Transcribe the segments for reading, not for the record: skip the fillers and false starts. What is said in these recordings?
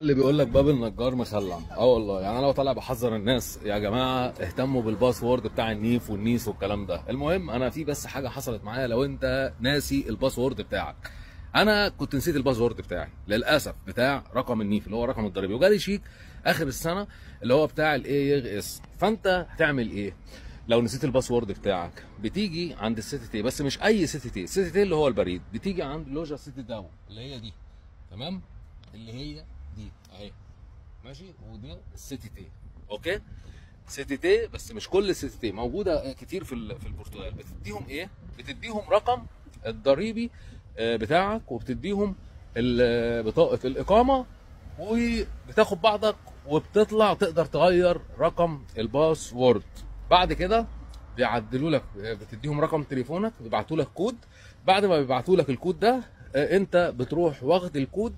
اللي بيقول لك باب النجار مخلع. والله يعني انا لو طالع بحذر الناس يا جماعه اهتموا بالباسورد بتاع النيف والنيس والكلام ده. المهم انا في بس حاجه حصلت معايا، لو انت ناسي الباسورد بتاعك. انا كنت نسيت الباسورد بتاعي للاسف، بتاع رقم النيف اللي هو رقم الضريبي، وجالي شيك اخر السنه اللي هو بتاع الاي يغ اس. فانت هتعمل ايه لو نسيت الباسورد بتاعك؟ بتيجي عند السيتي تي، بس مش اي سيتي تي، السيتي تي اللي هو البريد. بتيجي عند لوجا سيتي داون اللي هي دي، تمام، اللي هي دي اهي، ماشي، ودي السيتي تي. اوكي، سيتي تي، بس مش كل السيتي تي، موجوده كتير في البرتغال. بتديهم ايه؟ بتديهم رقم الضريبي بتاعك، وبتديهم بطاقه الاقامه، وبتاخد بعضك وبتطلع تقدر تغير رقم الباسورد. بعد كده بيعدلوا لك، بتديهم رقم تليفونك، بيبعتوا لك كود. بعد ما بيبعتوا لك الكود ده انت بتروح واخد الكود،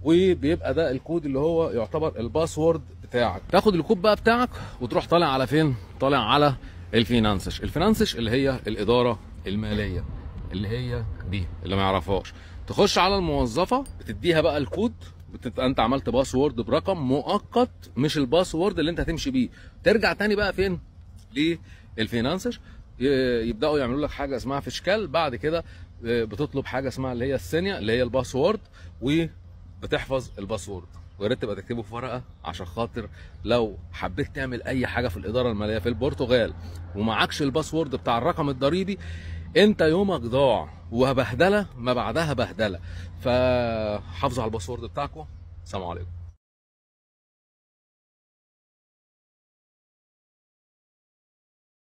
وبيبقى ده الكود اللي هو يعتبر الباسورد بتاعك. تاخد الكود بقى بتاعك وتروح طالع على فين؟ طالع على الفينانسش. الفينانسش اللي هي الاداره الماليه، اللي هي دي اللي ما يعرفهاش. تخش على الموظفه، بتديها بقى الكود، انت عملت باسورد برقم مؤقت مش الباسورد اللي انت هتمشي بيه. ترجع تاني بقى فين؟ للفينانسش، يبداوا يعملوا لك حاجه اسمها فيشكال. بعد كده بتطلب حاجه اسمها اللي هي السينيا اللي هي الباسورد، وبتحفظ الباسورد. ويا ريت تبقى تكتبه في ورقه، عشان خاطر لو حبيت تعمل اي حاجه في الاداره الماليه في البرتغال ومعكش الباسورد بتاع الرقم الضريبي، انت يومك ضاع، وبهدله ما بعدها بهدله. فحافظوا على الباسورد بتاعكم. سلام عليكم.